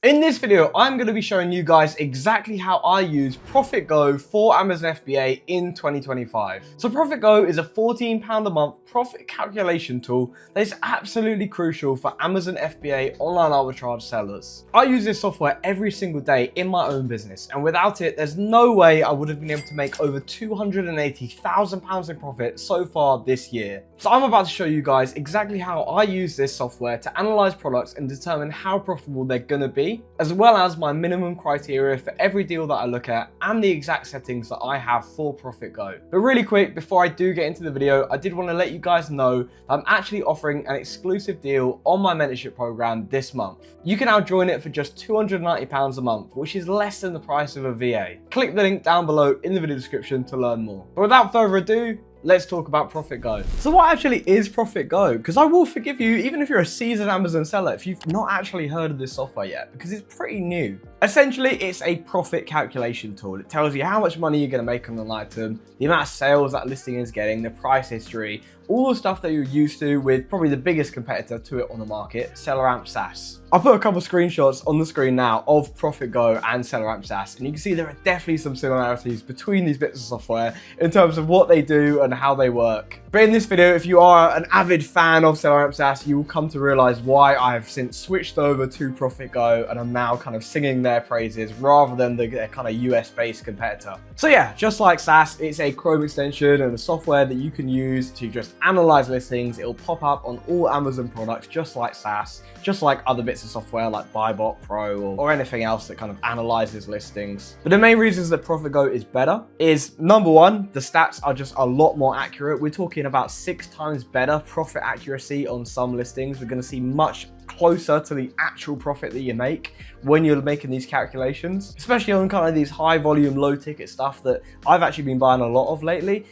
In this video, I'm going to be showing you guys exactly how I use ProfitGo for Amazon FBA in 2025. So ProfitGo is a £14 a month profit calculation tool that is absolutely crucial for Amazon FBA online arbitrage sellers. I use this software every single day in my own business, and without it, there's no way I would have been able to make over £280,000 in profit so far this year. So I'm about to show you guys exactly how I use this software to analyze products and determine how profitable they're going to be, as well as my minimum criteria for every deal that I look at and the exact settings that I have for ProfitGo. But really quick, before I do get into the video, I did want to let you guys know that I'm actually offering an exclusive deal on my mentorship program this month. You can now join it for just £290 a month, which is less than the price of a VA. Click the link down below in the video description to learn more. But without further ado, let's talk about ProfitGo. So what actually is ProfitGo? Because I will forgive you, even if you're a seasoned Amazon seller, if you've not actually heard of this software yet, because it's pretty new. Essentially, it's a profit calculation tool. It tells you how much money you're going to make on an item, the amount of sales that listing is getting, the price history, all the stuff that you're used to with probably the biggest competitor to it on the market, SellerAmp SaaS. I'll put a couple of screenshots on the screen now of ProfitGo and SellerAmp SaaS, and you can see there are definitely some similarities between these bits of software in terms of what they do and how they work. But in this video, if you are an avid fan of SellerAmp SaaS, you will come to realize why I've since switched over to ProfitGo and I'm now kind of singing their praises rather than their kind of US-based competitor. So yeah, just like SaaS, it's a Chrome extension and a software that you can use to just analyze listings. It'll pop up on all Amazon products just like SaaS, just like other bits of software like BuyBot Pro or anything else that kind of analyzes listings. But the main reasons that ProfitGo is better is, number one, the stats are just a lot more accurate. We're talking about 6 times better profit accuracy on some listings. We're going to see much closer to the actual profit that you make when you're making these calculations, especially on kind of these high volume, low ticket stuff that I've actually been buying a lot of lately.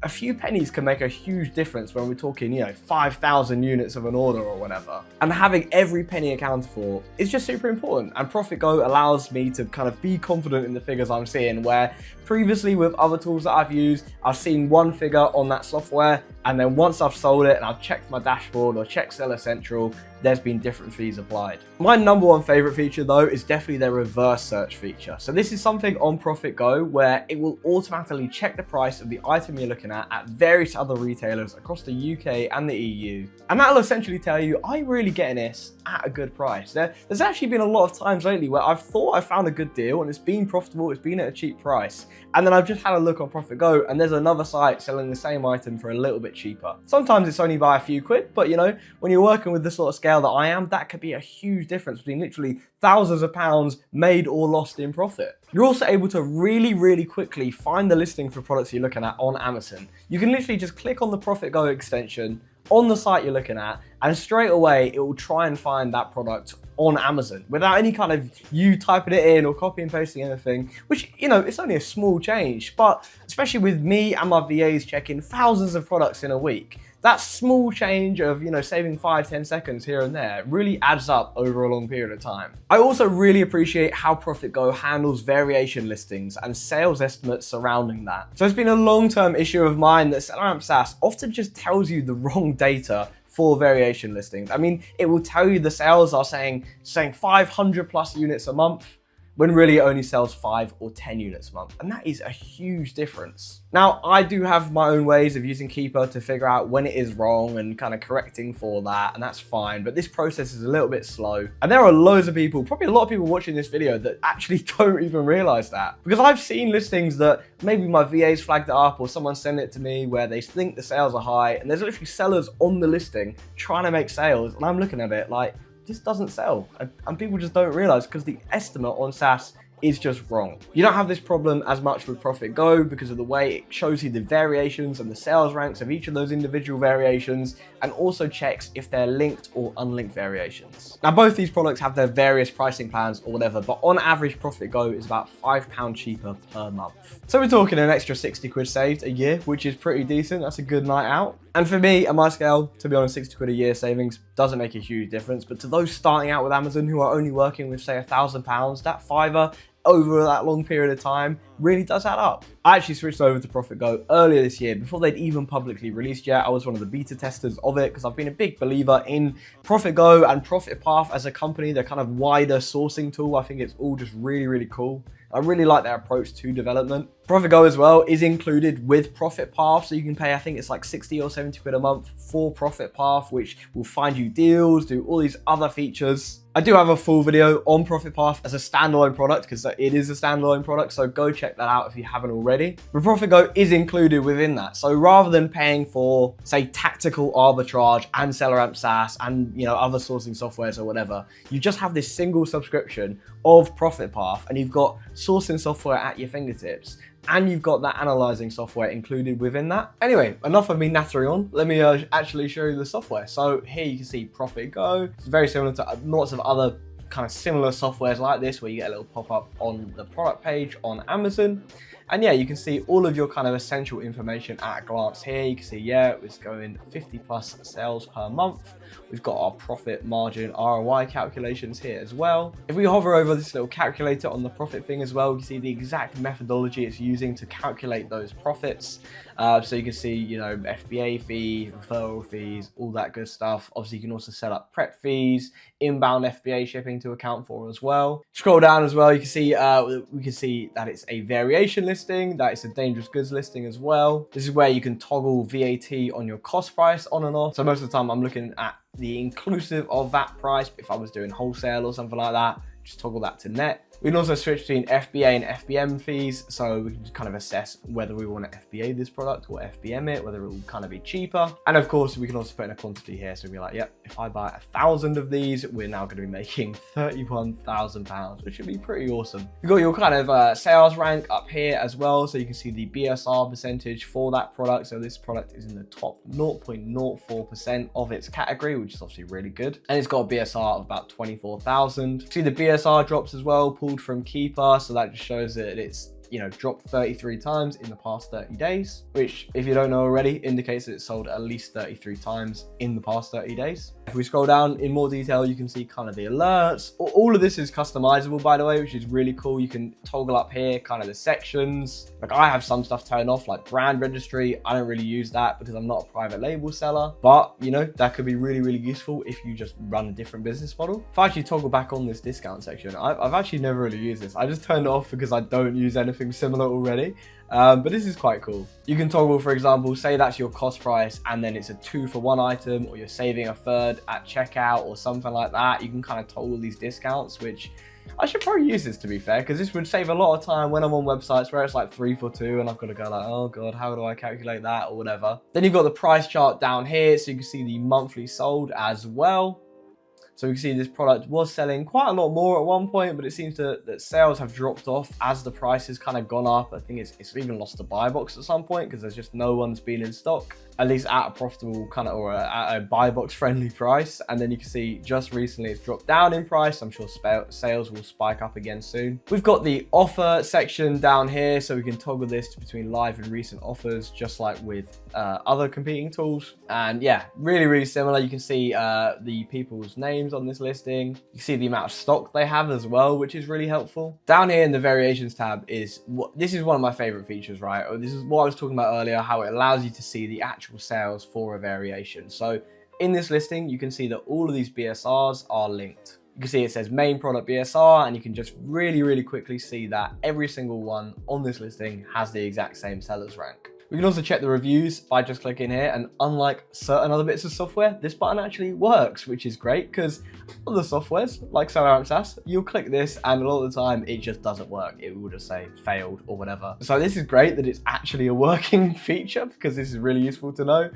A few pennies can make a huge difference when we're talking, 5,000 units of an order or whatever. And having every penny accounted for is just super important. And ProfitGo allows me to kind of be confident in the figures I'm seeing, where previously with other tools that I've used, I've seen one figure on that software, and then once I've sold it and I've checked my dashboard or checked Seller Central, there's been different fees applied. My number one favorite feature though is definitely their reverse search feature. So this is something on ProfitGo where it will automatically check the price of the item you're looking at various other retailers across the UK and the EU. And that'll essentially tell you, are you really getting this at a good price? There's actually been a lot of times lately where I've thought I found a good deal and it's been profitable, it's been at a cheap price. And then I've just had a look on ProfitGo and there's another site selling the same item for a little bit cheaper. Sometimes it's only by a few quid, but when you're working with the sort of scale that I am, that could be a huge difference between literally thousands of pounds made or lost in profit. You're also able to really quickly find the listing for products you're looking at on Amazon. You can literally just click on the ProfitGo extension on the site you're looking at, and straight away it will try and find that product on Amazon without any kind of you typing it in or copy and pasting anything, which, it's only a small change, but especially with me and my VAs checking thousands of products in a week, that small change of, saving 5-10 seconds here and there really adds up over a long period of time. I also really appreciate how ProfitGo handles variation listings and sales estimates surrounding that. So it's been a long-term issue of mine that SellerAmp SaaS often just tells you the wrong data for variation listings. I mean, it will tell you the sales are saying 500 plus units a month, when really it only sells 5 or 10 units a month. And that is a huge difference. Now, I do have my own ways of using Keeper to figure out when it is wrong and kind of correcting for that, and that's fine, but this process is a little bit slow. And there are loads of people, probably a lot of people watching this video that actually don't even realize that. Because I've seen listings that maybe my VA's flagged it up or someone sent it to me where they think the sales are high, and there's literally sellers on the listing trying to make sales, and I'm looking at it like, this doesn't sell, and people just don't realize because the estimate on SaaS is just wrong. You don't have this problem as much with ProfitGo because of the way it shows you the variations and the sales ranks of each of those individual variations, and also checks if they're linked or unlinked variations. Now, both these products have their various pricing plans or whatever, but on average, ProfitGo is about £5 cheaper per month. So we're talking an extra 60 quid saved a year, which is pretty decent. That's a good night out. And for me, at my scale, to be honest, 60 quid a year savings doesn't make a huge difference. But to those starting out with Amazon who are only working with, say, £1,000, that fiver over that long period of time really does add up. I actually switched over to ProfitGo earlier this year before they'd even publicly released yet. I was one of the beta testers of it because I've been a big believer in ProfitGo and ProfitPath as a company, their kind of wider sourcing tool. I think it's all just really, really cool. I really like their approach to development. ProfitGo as well is included with ProfitPath, so you can pay, I think it's like 60 or 70 quid a month for ProfitPath, which will find you deals, do all these other features. I do have a full video on ProfitPath as a standalone product because it is a standalone product, so go check that out if you haven't already. But ProfitGo is included within that. So rather than paying for, say, tactical arbitrage and SellerAmp SaaS and other sourcing softwares or whatever, you just have this single subscription of ProfitPath and you've got sourcing software at your fingertips. And you've got that analyzing software included within that. Anyway, enough of me nattering on. Let me actually show you the software. So here you can see ProfitGo. It's very similar to lots of other kind of similar softwares like this, where you get a little pop-up on the product page on Amazon. And yeah, you can see all of your kind of essential information at a glance here. You can see, yeah, it's going 50 plus sales per month. We've got our profit margin ROI calculations here as well. If we hover over this little calculator on the profit thing as well, you can see the exact methodology it's using to calculate those profits. So you can see, FBA fee, referral fees, all that good stuff. Obviously, you can also set up prep fees, inbound FBA shipping to account for as well. Scroll down as well, you can see we can see that it's a variation listing, that it's a dangerous goods listing as well. This is where you can toggle VAT on your cost price on and off. So most of the time I'm looking at the inclusive of that price. If I was doing wholesale or something like that, just toggle that to net. We can also switch between FBA and FBM fees, so we can just kind of assess whether we want to FBA this product or FBM it, whether it will kind of be cheaper. And of course, we can also put in a quantity here, so we'll be like, yep, if I buy 1,000 of these, we're now going to be making £31,000, which would be pretty awesome. You've got your kind of sales rank up here as well, so you can see the BSR percentage for that product. So this product is in the top 0.04% of its category, which is obviously really good. And it's got a BSR of about 24,000. See the BSR drops as well, pulled from Keeper, so that just shows that it's dropped 33 times in the past 30 days, which, if you don't know already, indicates that it's sold at least 33 times in the past 30 days. If we scroll down in more detail, you can see kind of the alerts. All of this is customizable, by the way, which is really cool. You can toggle up here kind of the sections. Like, I have some stuff turned off, like brand registry. I don't really use that because I'm not a private label seller, but that could be really, really useful if you just run a different business model. If I actually toggle back on this discount section, I've actually never really used this. I just turned it off because I don't use anything similar already, but this is quite cool. You can toggle, for example, say that's your cost price and then it's a 2 for 1 item, or you're saving a third at checkout or something like that. You can kind of toggle these discounts, which I should probably use this, to be fair, because this would save a lot of time when I'm on websites where it's like 3 for 2 and I've got to go like, oh god, how do I calculate that or whatever. Then you've got the price chart down here, so you can see the monthly sold as well. So we can see this product was selling quite a lot more at one point, but it seems that sales have dropped off as the price has kind of gone up. I think it's even lost a buy box at some point because there's just no one's been in stock, at least at a profitable kind of, or at a buy box friendly price. And then you can see just recently it's dropped down in price. I'm sure sales will spike up again soon. We've got the offer section down here, so we can toggle this between live and recent offers, just like with other competing tools. And yeah, really, really similar. You can see the people's names on this listing. You can see the amount of stock they have as well, which is really helpful. Down here in the variations tab is this is one of my favorite features, right? This is what I was talking about earlier, how it allows you to see the actual sales for a variation. So in this listing, you can see that all of these BSRs are linked. You can see it says main product BSR, and you can just really, really quickly see that every single one on this listing has the exact same seller's rank. We can also check the reviews by just clicking here, and unlike certain other bits of software, this button actually works, which is great because other softwares like SellerAmp SaaS, you'll click this and a lot of the time it just doesn't work. It will just say failed or whatever. So this is great that it's actually a working feature because this is really useful to know.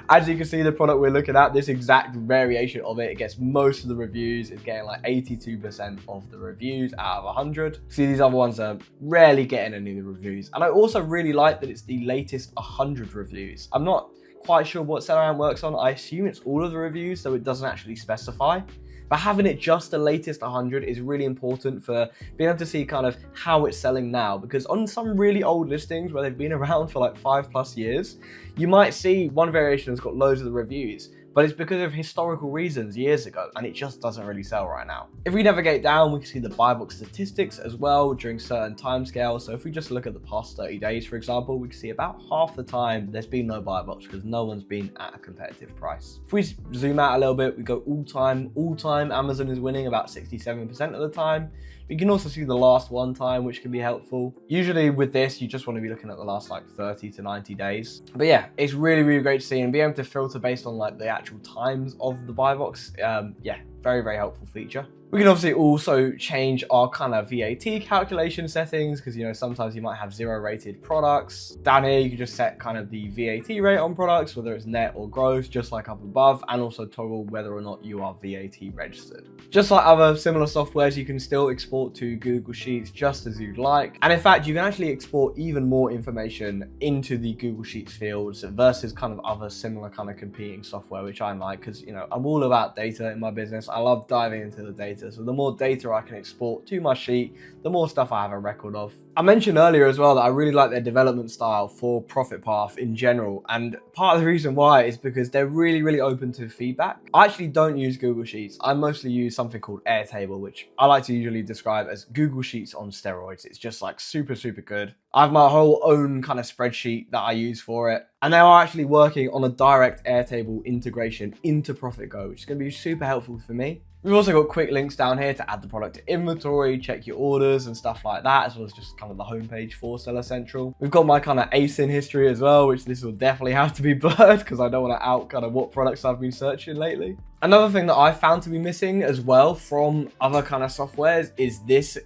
As you can see, the product we're looking at, this exact variation of it, it gets most of the reviews. It's getting like 82% of the reviews out of 100. See, these other ones are rarely getting any of the reviews. And I also really like that it's the latest 100 reviews. I'm not quite sure what SellerAmp works on. I assume it's all of the reviews, so it doesn't actually specify. But having it just the latest 100 is really important for being able to see kind of how it's selling now. Because on some really old listings where they've been around for like 5+ years, you might see one variation has got loads of the reviews, but it's because of historical reasons years ago, and it just doesn't really sell right now. If we navigate down, we can see the buy box statistics as well during certain timescales. So if we just look at the past 30 days, for example, we can see about half the time there's been no buy box because no one's been at a competitive price. If we zoom out a little bit, we go all time, Amazon is winning about 67% of the time. We can also see the last one time, which can be helpful. Usually with this, you just want to be looking at the last like 30 to 90 days. But yeah, it's really, really great to see and be able to filter based on like the actual times of the buy box. Yeah, very, very helpful feature. We can obviously also change our kind of VAT calculation settings because, you know, sometimes you might have 0 rated products. Down here, you can just set kind of the VAT rate on products, whether it's net or gross, just like up above, and also toggle whether or not you are VAT registered. Just like other similar softwares, you can still export to Google Sheets just as you'd like. And in fact, you can actually export even more information into the Google Sheets fields versus kind of other similar kind of competing software, which I like because, you know, I'm all about data in my business. I love diving into the data. So the more data I can export to my sheet, the more stuff I have a record of. I mentioned earlier as well that I really like their development style for Profit Path in general. And part of the reason why is because they're really, really open to feedback. I actually don't use Google Sheets. I mostly use something called Airtable, which I like to usually describe as Google Sheets on steroids. It's just like super, super good. I have my whole own kind of spreadsheet that I use for it. And they are actually working on a direct Airtable integration into ProfitGo, which is going to be super helpful for me. We've also got quick links down here to add the product to inventory, check your orders and stuff like that, as well as just kind of the homepage for Seller Central. We've got my kind of ASIN history as well, which this will definitely have to be blurred because I don't want to out kind of what products I've been searching lately. Another thing that I found to be missing as well from other kind of softwares is this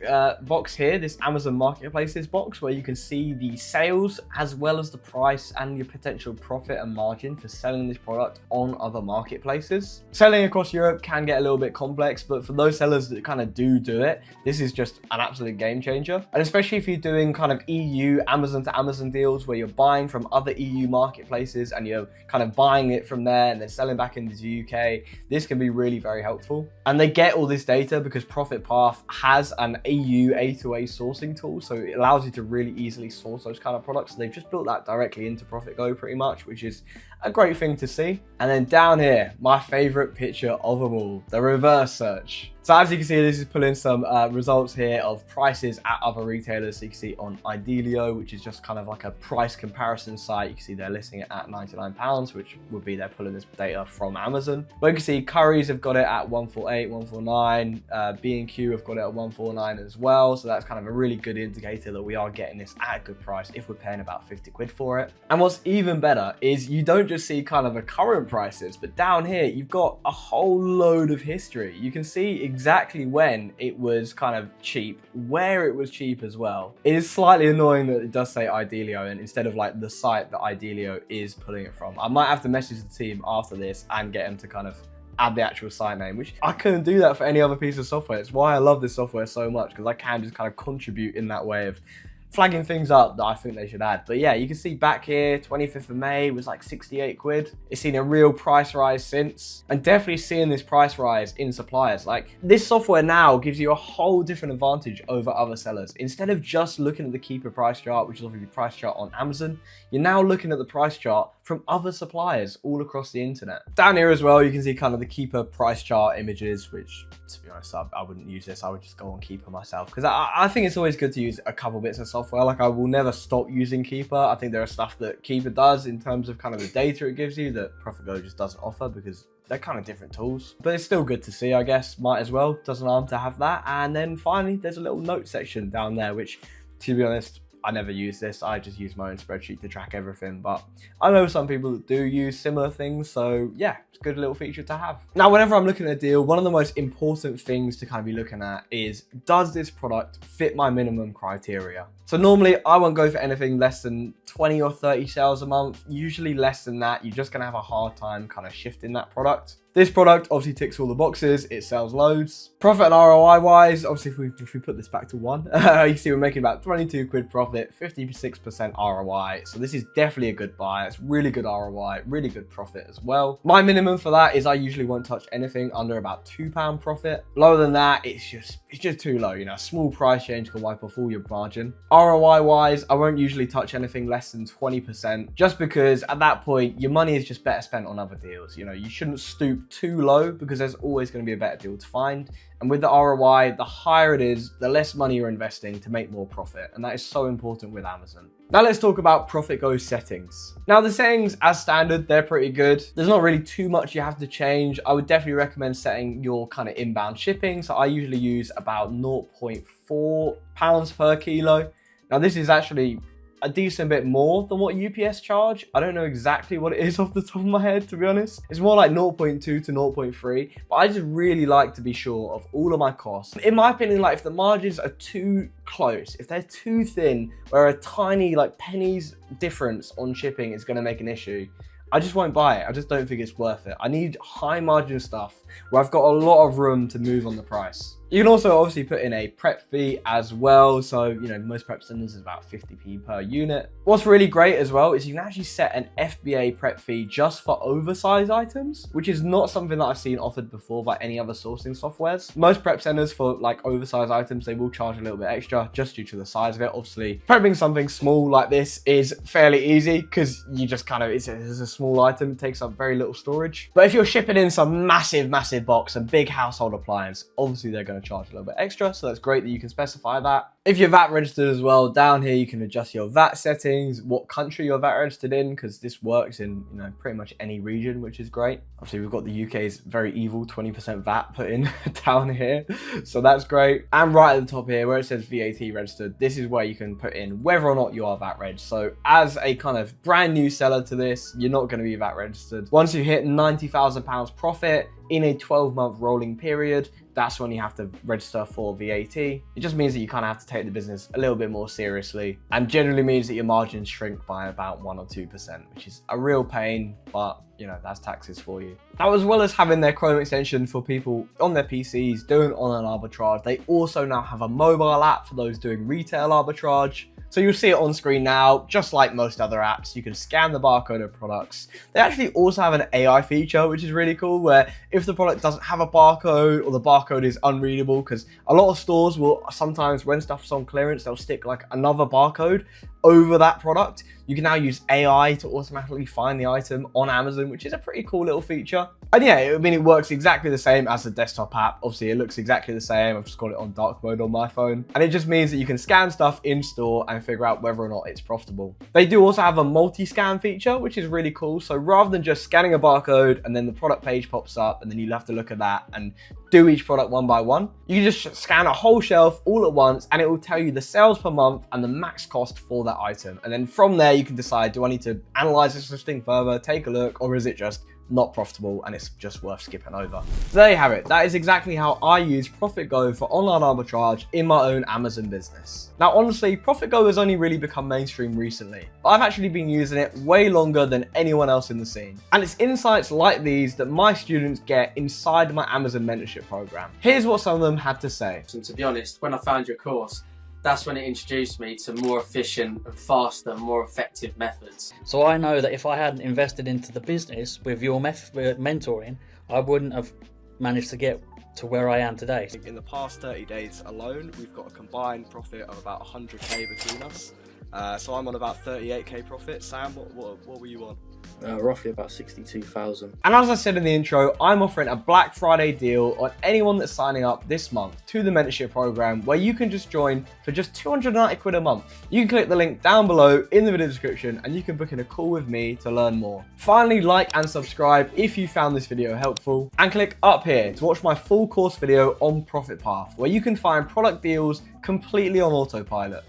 box here, this Amazon Marketplaces box, where you can see the sales as well as the price and your potential profit and margin for selling this product on other marketplaces. Selling across Europe can get a little bit complex, but for those sellers that kind of do it, this is just an absolute game changer. And especially if you're doing kind of EU Amazon to Amazon deals where you're buying from other EU marketplaces and you're kind of buying it from there and then selling back into the UK, this can be really very helpful. And they get all this data because Profit Path has an EU A2A sourcing tool, so it allows you to really easily source those kind of products. So they've just built that directly into ProfitGo pretty much, which is a great thing to see. And then down here, my favorite picture of them all, the reverse search. So as you can see, this is pulling some results here of prices at other retailers. So you can see on Idealio, which is just kind of like a price comparison site. You can see they're listing it at £99, which would be they're pulling this data from Amazon. But you can see Currys have got it at 148, 149. B&Q have got it at 149 as well. So that's kind of a really good indicator that we are getting this at a good price if we're paying about 50 quid for it. And what's even better is you don't just see kind of the current prices, but down here, you've got a whole load of history. You can see exactly when it was kind of cheap, where it was cheap as well. It is slightly annoying that it does say Idealio and instead of like the site that Idealio is pulling it from. I might have to message the team after this and get them to kind of add the actual site name, which I couldn't do that for any other piece of software. It's why I love this software so much, because I can just kind of contribute in that way of flagging things up that I think they should add. But yeah, you can see back here, 25th of May was like 68 quid. It's seen a real price rise since, and definitely seeing this price rise in suppliers. Like, this software now gives you a whole different advantage over other sellers. Instead of just looking at the Keeper price chart, which is obviously the price chart on Amazon, you're now looking at the price chart from other suppliers all across the internet. Down here as well, you can see kind of the Keeper price chart images, which, to be honest, I wouldn't use this. I would just go on Keeper myself, because I think it's always good to use a couple bits of software. Like, I will never stop using Keeper. I think there are stuff that Keeper does in terms of kind of the data it gives you that ProfitGo just doesn't offer, because they're kind of different tools. But it's still good to see, I guess. Might as well. Doesn't harm to have that. And then finally, there's a little note section down there, which, to be honest, I never use this. I just use my own spreadsheet to track everything, but I know some people that do use similar things, so yeah, it's a good little feature to have. Now, whenever I'm looking at a deal, one of the most important things to kind of be looking at is, does this product fit my minimum criteria? So normally I won't go for anything less than 20 or 30 sales a month. Usually less than that, you're just gonna have a hard time kind of shifting that product. This product obviously ticks all the boxes. It sells loads. Profit and ROI wise, obviously if we put this back to 1, you see we're making about 22 quid profit, 56% ROI. So this is definitely a good buy. It's really good ROI, really good profit as well. My minimum for that is I usually won't touch anything under about £2 profit. Lower than that, it's just too low. You know, a small price change can wipe off all your margin. ROI wise, I won't usually touch anything less than 20%, just because at that point, your money is just better spent on other deals. You know, you shouldn't stoop too low because there's always going to be a better deal to find. And with the ROI, the higher it is, the less money you're investing to make more profit. And that is so important with Amazon. Now let's talk about ProfitGo's settings. Now the settings as standard, they're pretty good. There's not really too much you have to change. I would definitely recommend setting your kind of inbound shipping. So I usually use about 0.4 pounds per kilo. Now this is actually a decent bit more than what UPS charge. I don't know exactly what it is off the top of my head, to be honest. It's more like 0.2 to 0.3, but I just really like to be sure of all of my costs. In my opinion, like if the margins are too close, if they're too thin, where a tiny like pennies difference on shipping is gonna make an issue, I just won't buy it. I just don't think it's worth it. I need high margin stuff where I've got a lot of room to move on the price. You can also obviously put in a prep fee as well. So, you know, most prep centers is about 50p per unit. What's really great as well is you can actually set an FBA prep fee just for oversized items, which is not something that I've seen offered before by any other sourcing softwares. Most prep centers for like oversized items, they will charge a little bit extra just due to the size of it. Obviously, prepping something small like this is fairly easy because you just kind of, it's a small item, it takes up very little storage. But if you're shipping in some massive box, a big household appliance, obviously they're going to charge a little bit extra, so that's great that you can specify that. If you're VAT registered as well, down here you can adjust your VAT settings, what country you're VAT registered in, because this works in, you know, pretty much any region, which is great. Obviously we've got the UK's very evil 20% VAT put in down here, so that's great. And right at the top here where it says VAT registered, this is where you can put in whether or not you are VAT registered. So as a kind of brand new seller to this, you're not going to be VAT registered. Once you hit £90,000 profit in a 12-month rolling period, that's when you have to register for VAT. It just means that you kind of have to take the business a little bit more seriously, and generally means that your margins shrink by about 1 or 2%, which is a real pain, but you know, that's taxes for you. Now, as well as having their Chrome extension for people on their PCs doing online arbitrage, they also now have a mobile app for those doing retail arbitrage. So you'll see it on screen now, just like most other apps. You can scan the barcode of products. They actually also have an AI feature, which is really cool, where if the product doesn't have a barcode or the barcode is unreadable, because a lot of stores will sometimes, when stuff's on clearance, they'll stick like another barcode over that product. You can now use AI to automatically find the item on Amazon, which is a pretty cool little feature. And yeah, I mean, it works exactly the same as the desktop app. Obviously, it looks exactly the same. I've just got it on dark mode on my phone. And it just means that you can scan stuff in store and figure out whether or not it's profitable. They do also have a multi-scan feature, which is really cool. So rather than just scanning a barcode and then the product page pops up and then you'll have to look at that and do each product one by one, you can just scan a whole shelf all at once and it will tell you the sales per month and the max cost for that item. And then from there, you can decide, do I need to analyze this listing further, take a look, or is it just not profitable and it's just worth skipping over? So there you have it. That is exactly how I use ProfitGo for online arbitrage in my own Amazon business. Now, honestly, ProfitGo has only really become mainstream recently, but I've actually been using it way longer than anyone else in the scene. And it's insights like these that my students get inside my Amazon mentorship program. Here's what some of them had to say. And to be honest, when I found your course, that's when it introduced me to more efficient and faster, more effective methods. So I know that if I hadn't invested into the business with your mentoring, I wouldn't have managed to get to where I am today. In the past 30 days alone, we've got a combined profit of about 100k between us. So I'm on about 38k profit. Sam, what were you on? Roughly about 62,000. And as I said in the intro, I'm offering a Black Friday deal on anyone that's signing up this month to the mentorship program, where you can just join for just 290 quid a month. You can click the link down below in the video description and you can book in a call with me to learn more. Finally, like and subscribe if you found this video helpful, and click up here to watch my full course video on Profit Path, where you can find product deals completely on autopilot.